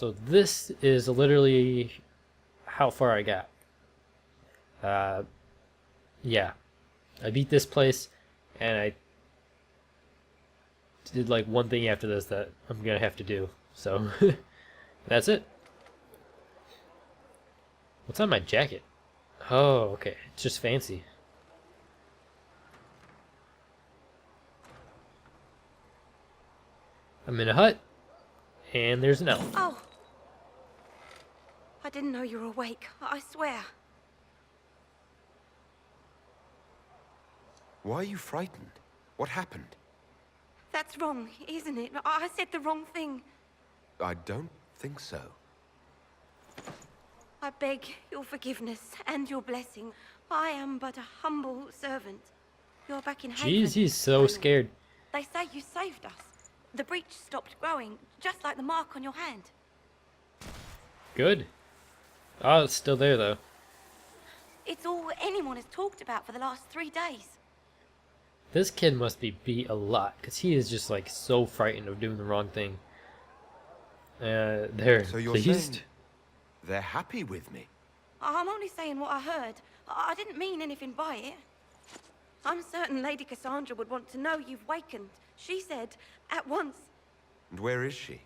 So this is literally how far I got. Yeah. I beat this place, and I did like one thing after this that I'm gonna have to do. So, that's it. What's on my jacket? Oh, okay. It's just fancy. I'm in a hut, and there's an elf. Oh! I didn't know you were awake, I swear. Why are you frightened? What happened? That's wrong, isn't it? I said the wrong thing. I don't think so. I beg your forgiveness and your blessing. I am but a humble servant. You're back in Haven. Jeez, he's so scared. They say you saved us. The breach stopped growing, just like the mark on your hand. Good. Oh, it's still there, though. It's all anyone has talked about for the last 3 days. This kid must be beat a lot, because he is just, like, so frightened of doing the wrong thing. They're So you're pleased? saying they're happy with me? I'm only saying what I heard. I didn't mean anything by it. I'm certain Lady Cassandra would want to know you've wakened. She said, at once. And where is she?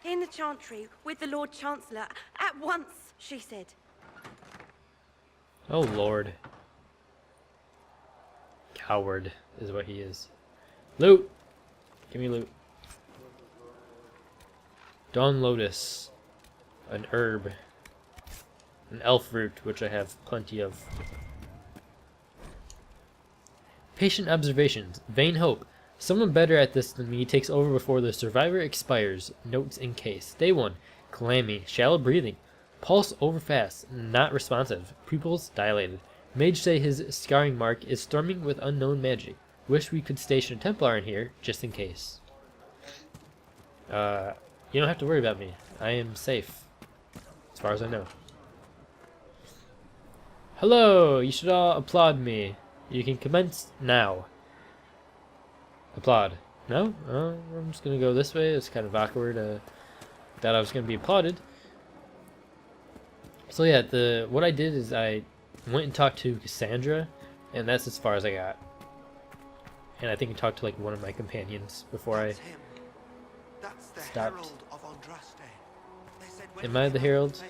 In the Chantry, with the Lord Chancellor. At once, she said. Oh, Lord. Coward is what he is. Loot! Give me loot. Dawn Lotus. An herb. An elf root, which I have plenty of. Patient observations. Vain hope. Someone better at this than me takes over before the survivor expires. Notes in case. Day 1. Clammy. Shallow breathing. Pulse overfast. Not responsive. Pupils dilated. Mage say his scarring mark is storming with unknown magic. Wish we could station a Templar in here, just in case. You don't have to worry about me. I am safe. As far as I know. Hello! You should all applaud me. You can commence now. Applaud. No? I'm just gonna go this way. It's kind of awkward. Thought I was gonna be applauded. So yeah, what I did is I went and talked to Cassandra, and that's as far as I got. And I think I talked to like one of my companions before I stopped. Am I the herald?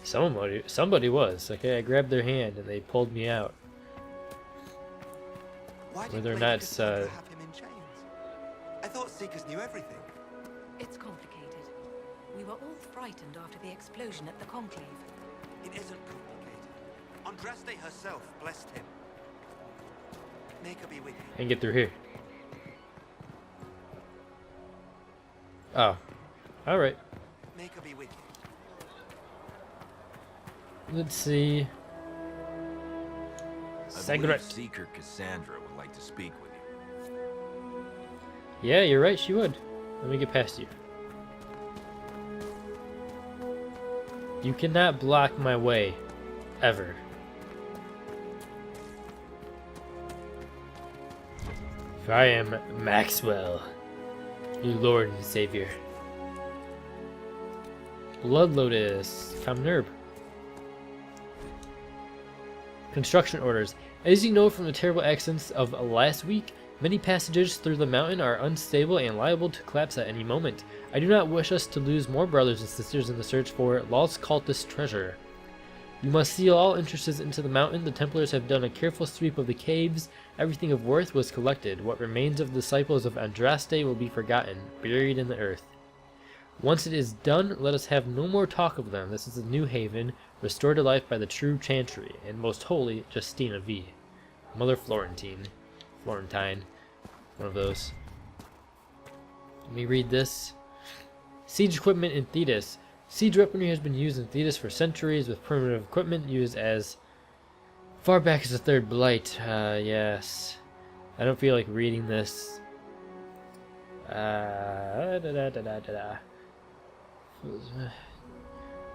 Somebody was. Okay, I grabbed their hand and they pulled me out. Whether or not it's have him in chains? I thought Seekers knew everything. It's complicated. We were all frightened after the explosion at the Conclave. It isn't complicated. Andraste herself blessed him. Make her be with you. and get through here. Oh. Alright. Make her be with you. Let's see. I believe Cigarette. Seeker Cassandra would like to speak with you. Yeah, you're right, she would. Let me get past you. You cannot block my way. Ever. For I am Maxwell, your Lord and Savior. Blood Lotus. Common herb. Construction orders. As you know from the terrible accidents of last week, many passages through the mountain are unstable and liable to collapse at any moment. I do not wish us to lose more brothers and sisters in the search for lost cultist treasure. You must seal all entrances into the mountain. The Templars have done a careful sweep of the caves. Everything of worth was collected. What remains of the disciples of Andraste will be forgotten, buried in the earth. Once it is done, let us have no more talk of them. This is a new haven, restored to life by the true Chantry, and most holy Justina V. Mother Florentine. Florentine. One of those. Let me read this. Siege equipment in Thetis. Siege weaponry has been used in Thetis for centuries, with primitive equipment used as far back as the Third Blight. Yes. I don't feel like reading this. They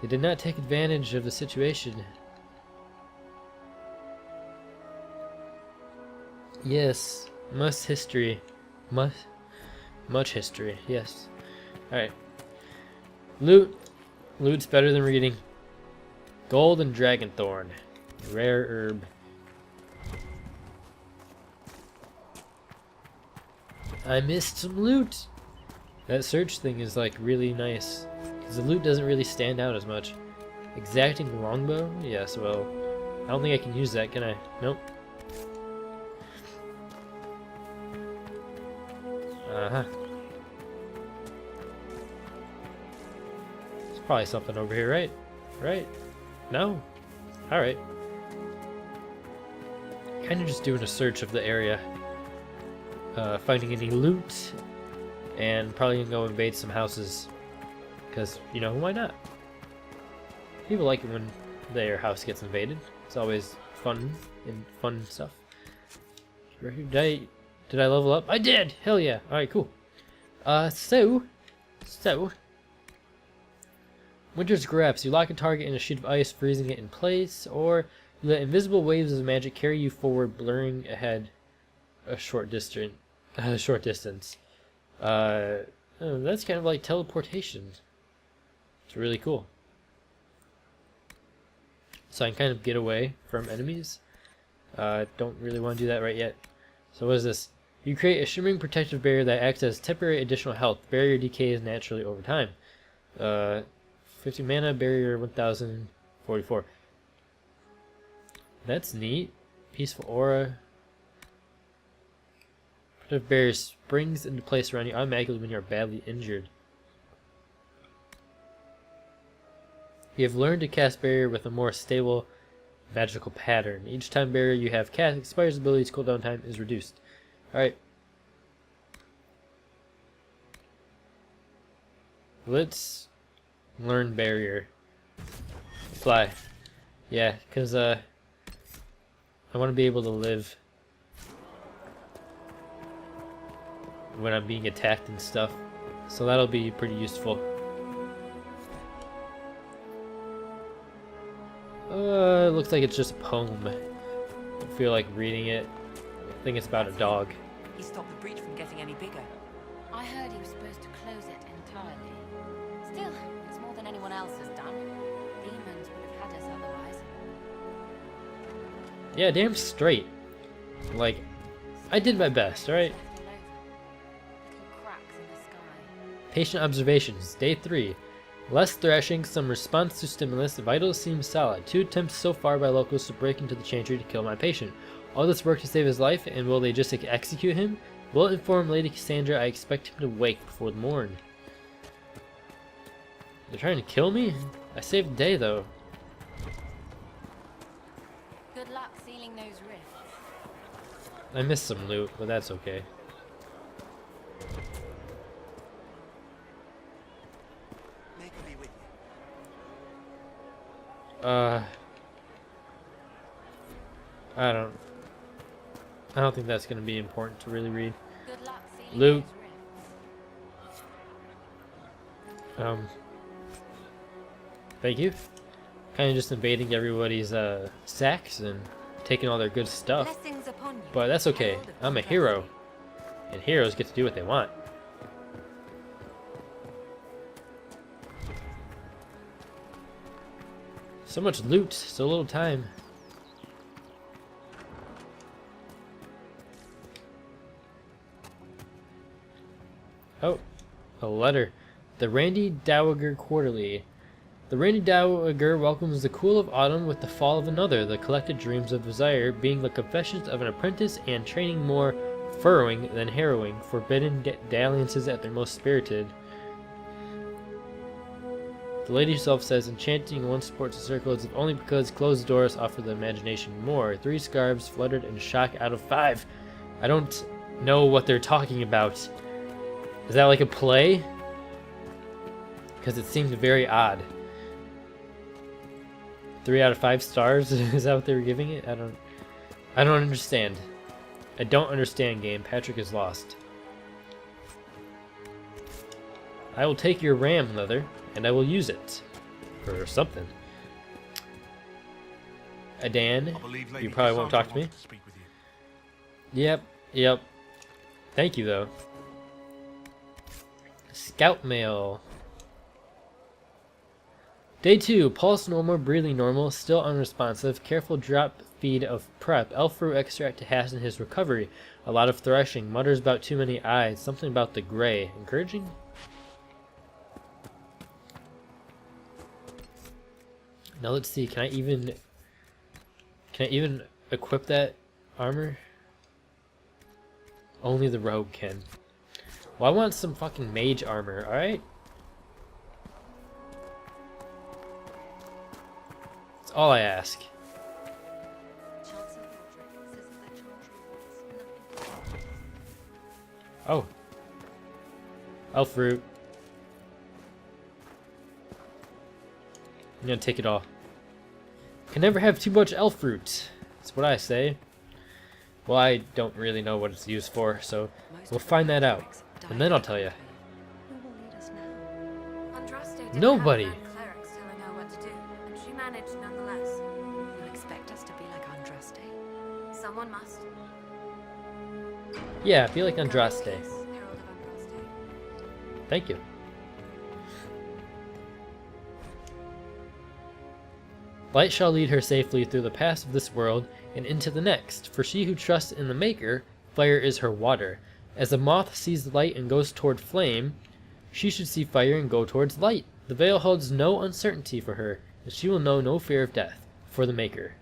did not take advantage of the situation. Yes, must history. Much history, yes. Alright. Loot. Loot's better than reading. Gold and dragon thorn. Rare herb. I missed some loot! That search thing is like really nice. Because the loot doesn't really stand out as much. Exacting longbow? Yes, well, I don't think I can use that, can I? Nope. Uh-huh. There's probably something over here, right? Right? No? Alright. Kinda just doing a search of the area. Finding any loot. And probably gonna go invade some houses. Because, you know, why not? People like it when their house gets invaded. It's always fun and fun stuff. Did I level up? I did! Hell yeah! Alright, cool. So... Winter's Grasp. You lock a target in a sheet of ice, freezing it in place, or you let invisible waves of magic carry you forward, blurring ahead a short distance. Oh, that's kind of like teleportation. It's really cool. So I can kind of get away from enemies. Don't really want to do that right yet. So what is this? You create a shimmering protective barrier that acts as temporary additional health. Barrier decays naturally over time. 50 mana, barrier 1044. That's neat. Peaceful aura. Protective barrier springs into place around you automatically when you are badly injured. You have learned to cast barrier with a more stable magical pattern. Each time barrier you have cast expires, ability's cooldown time is reduced. Alright. Let's learn barrier. Fly. Yeah, because I want to be able to live when I'm being attacked and stuff. So that'll be pretty useful. It looks like it's just a poem. I feel like reading it. I think it's about a dog. He stopped the breach from getting any bigger. I heard he was supposed to close it entirely. Still, it's more than anyone else has done. Demons would have had us otherwise. Yeah, damn straight. Like, I did my best, alright? Little cracks in the sky. Patient observations. Day 3. Less thrashing, some response to stimulus. Vitals seem solid. 2 attempts so far by locals to break into the chantry to kill my patient. All this work to save his life, and will they just execute him? Will it inform Lady Cassandra I expect him to wake before the morn? They're trying to kill me? I saved the day, though. Good luck sealing those rifts. I missed some loot, but that's okay. Make me with you. I don't think that's gonna be important to really read. Good luck sealing Loot. those rifts. Thank you. Kind of just invading everybody's sacks and taking all their good stuff. Blessings upon you. But that's okay. Herald of I'm a Contrasting. hero. And heroes get to do what they want. So much loot, so little time. Oh, a letter. The Randy Dowager Quarterly. The Randy Dowager welcomes the cool of autumn with the fall of another, the collected dreams of desire being the confessions of an apprentice and training more furrowing than harrowing, forbidden dalliances at their most spirited. The lady herself says enchanting one supports a circle is only because closed doors offer the imagination more. 3 scarves fluttered in shock out of 5. I don't know what they're talking about. Is that like a play? Because it seemed very odd. 3 out of 5 stars? Is that what they were giving it? I don't understand. I don't understand, game. Patrick is lost. I will take your ram leather, and I will use it. For something. Adan, I believe you Lady probably won't talk to Cassandra me. wants speak with you. Yep. Thank you, though. Scout mail. Day 2. Pulse normal, breathing normal, still unresponsive. Careful drop feed of prep. Elf fruit extract to hasten his recovery. A lot of threshing. Mutters about too many eyes. Something about the gray. Encouraging? Now let's see. Can I even equip that armor? Only the rogue can. Well, I want some fucking mage armor, alright? That's all I ask. Oh. Elf fruit. I'm gonna take it all. Can never have too much elf fruit. That's what I say. Well, I don't really know what it's used for, so we'll find that out. And then I'll tell you. Nobody. Clerics telling her what to do, and she managed nonetheless. You expect us to be like Andraste? Someone must. Yeah, be like Andraste. Herald of Andraste. Thank you. Light shall lead her safely through the paths of this world and into the next, for she who trusts in the Maker, fire is her water. As a moth sees light and goes toward flame, she should see fire and go towards light. The veil holds no uncertainty for her, and she will know no fear of death, for the Maker.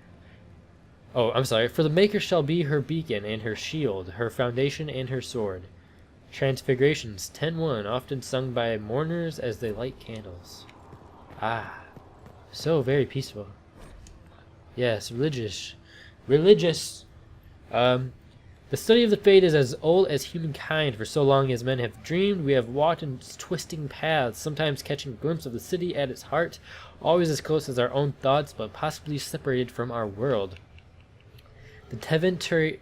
Oh, I'm sorry. For the Maker shall be her beacon and her shield, her foundation and her sword. Transfigurations 10:1, often sung by mourners as they light candles. Ah, so very peaceful. Yes, religious. The study of the Fate is as old as humankind. For so long as men have dreamed, we have walked in twisting paths, sometimes catching a glimpse of the city at its heart, always as close as our own thoughts, but possibly separated from our world. The Teventuri...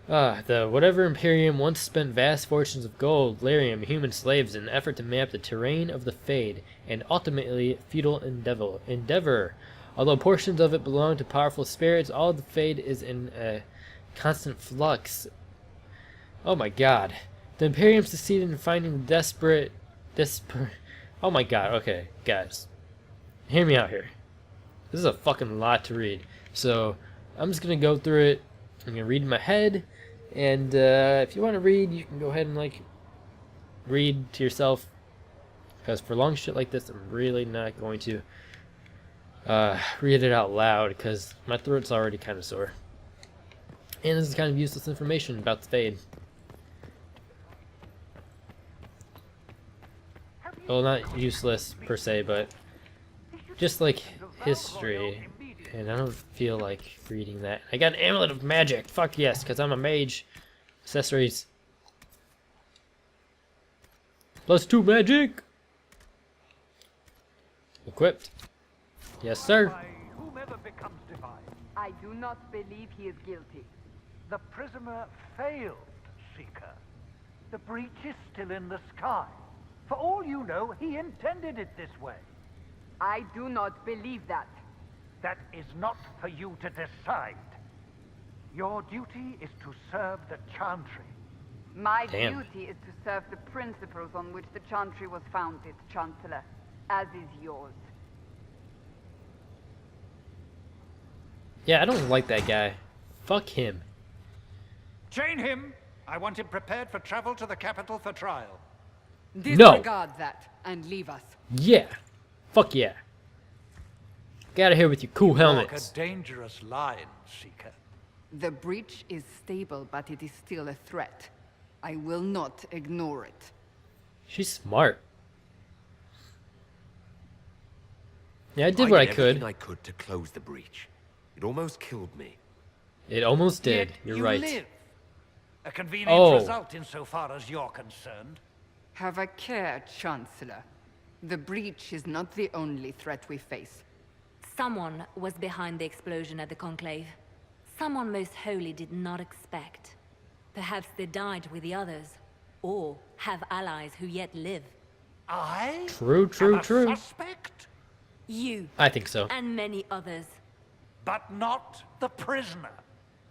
the whatever Imperium once spent vast fortunes of gold, lyrium, human slaves in an effort to map the terrain of the Fade, and ultimately futile endeavor. Although portions of it belong to powerful spirits, all of the Fade is in a constant flux. Oh my god. The Imperium succeeded in finding desperate... Oh my god, okay, guys. Hear me out here. This is a fucking lot to read. So, I'm just gonna go through it. I'm gonna read in my head. And if you want to read, you can go ahead and, like, read to yourself. Because for long shit like this, I'm really not going to read it out loud. Because my throat's already kind of sore. And this is kind of useless information about the Fade. Well, not useless per se, but just like history. And I don't feel like reading that. I got an amulet of magic. Fuck yes, because I'm a mage. Accessories. +2 magic. Equipped. Yes, sir. Whomever becomes divine, I do not believe he is guilty. the prisoner failed, Seeker. The breach is still in the sky. For all you know, he intended it this way. I do not believe that. That is not for you to decide. Your duty is to serve the Chantry. My Damn. duty is to serve the principles on which the Chantry was founded, Chancellor, as is yours. Yeah, I don't like that guy. Fuck him. Chain him! I want him prepared for travel to the capital for trial. Disregard that and leave us. Yeah. Fuck yeah. Get out of here with your cool Walk helmets. a dangerous line, Seeker. The breach is stable, but it is still a threat. I will not ignore it. She's smart. Yeah, I did what I did could. everything I could to close the breach. It almost killed me. It almost did. Yet You're you right. live. A convenient Oh. result insofar as you're concerned. Have a care, Chancellor. The breach is not the only threat we face. Someone was behind the explosion at the Conclave. Someone most holy did not expect. Perhaps they died with the others, or have allies who yet live. I? True, true, am a true. suspect, You, I think so. and many others. but not the prisoner.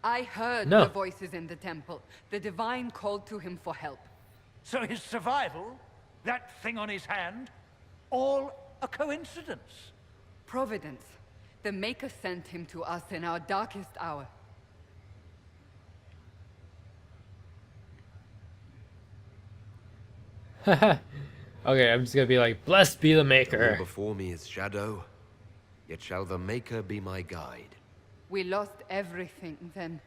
I heard No. the voices in the temple. The Divine called to him for help. So his survival That thing on his hand? All a coincidence. Providence. The Maker sent him to us in our darkest hour. Okay, I'm just gonna be like, blessed be the All Maker. before me is shadow, yet shall the Maker be my guide. We lost everything then.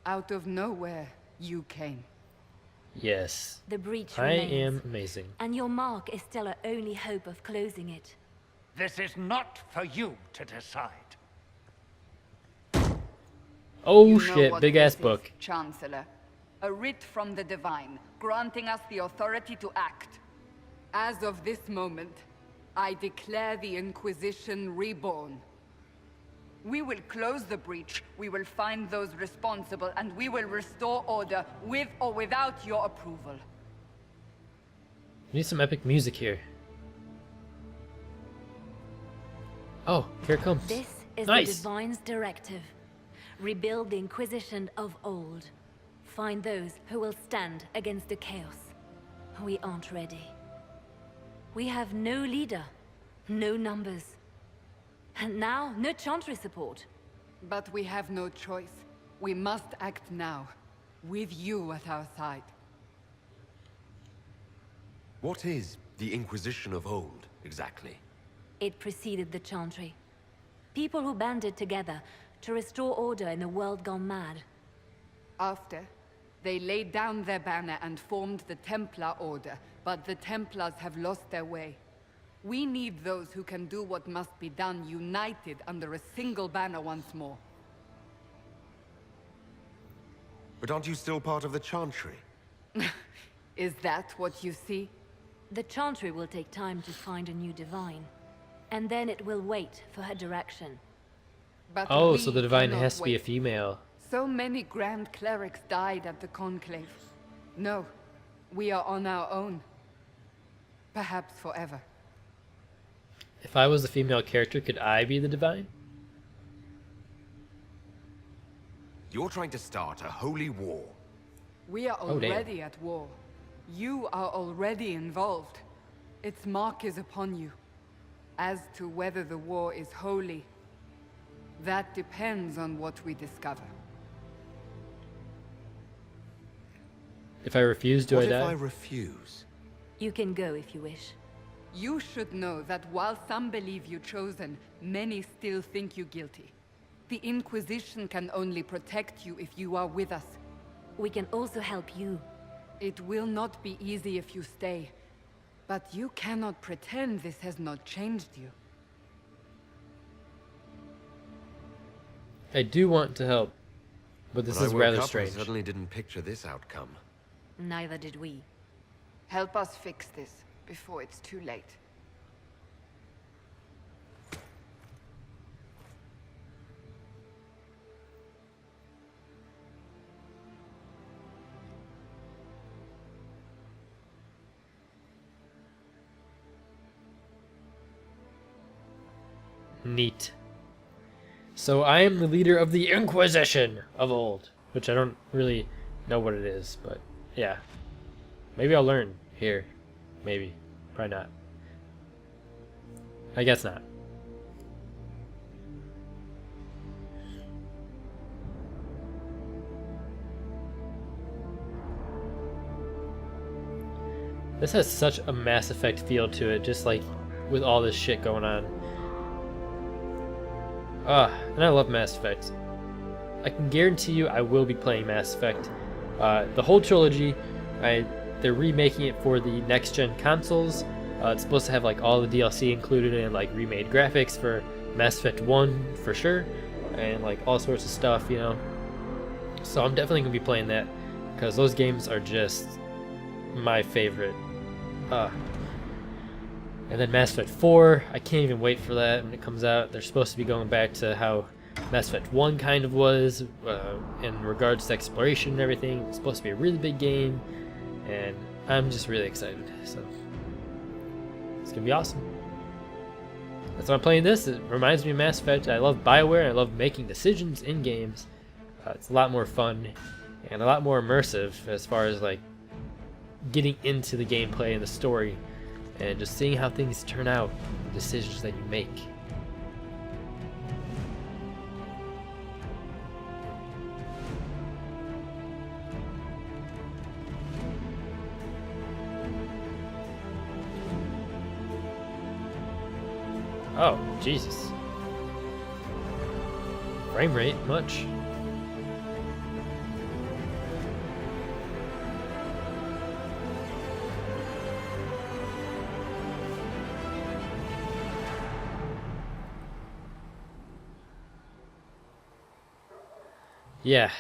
Out of nowhere, you came. Yes. The breach I remains, am amazing. and your mark is still our only hope of closing it. This is not for you to decide. Oh You know shit, what big ass this is, book. Chancellor. A writ from the Divine, granting us the authority to act. As of this moment, I declare the Inquisition reborn. We will close the breach, we will find those responsible, and we will restore order with or without your approval. We need some epic music here. Oh, here it comes. This is Nice. the Divine's directive. Rebuild the Inquisition of old. Find those who will stand against the chaos. We aren't ready. We have no leader, no numbers. And now, no Chantry support. But we have no choice. We must act now, with you at our side. What is the Inquisition of old, exactly? It preceded the Chantry. People who banded together to restore order in a world gone mad. After, they laid down their banner and formed the Templar Order, but the Templars have lost their way. We need those who can do what must be done, united under a single banner once more. But aren't you still part of the Chantry? Is that what you see? The Chantry will take time to find a new Divine. And then it will wait for her direction. But Oh, we so the Divine cannot has to be a wait. female. So many Grand Clerics died at the Conclave. No, we are on our own. Perhaps forever. If I was a female character, could I be the Divine? You're trying to start a holy war. We are Oh, damn. already at war. You are already involved. Its mark is upon you. As to whether the war is holy, that depends on what we discover. If I refuse, do What I if die? I refuse? You can go if you wish. You should know that while some believe you chosen, many still think you guilty. The Inquisition can only protect you if you are with us. We can also help you. It will not be easy if you stay. But you cannot pretend this has not changed you. I do want to help, but this When I is woke rather up, strange. I certainly didn't picture this outcome. Neither did we. Help us fix this before it's too late. Neat. So I am the leader of the Inquisition of old, which I don't really know what it is, but yeah. Maybe I'll learn here. Maybe. Probably not. I guess not. This has such a Mass Effect feel to it, just like with all this shit going on. And I love Mass Effect. I can guarantee you I will be playing Mass Effect. The whole trilogy, they're remaking it for the next-gen consoles. It's supposed to have like all the DLC included and like remade graphics for Mass Effect 1 for sure. And like all sorts of stuff, you know. So I'm definitely going to be playing that because those games are just my favorite. And then Mass Effect 4, I can't even wait for that when it comes out. They're supposed to be going back to how Mass Effect 1 kind of was in regards to exploration and everything. It's supposed to be a really big game, and I'm just really excited. So it's gonna be awesome. That's why I'm playing this. It reminds me of Mass Effect. I love BioWare. I love making decisions in games. It's a lot more fun and a lot more immersive as far as like getting into the gameplay and the story. and just seeing how things turn out, the decisions that you make. Oh, Jesus. Frame rate, much. Yeah,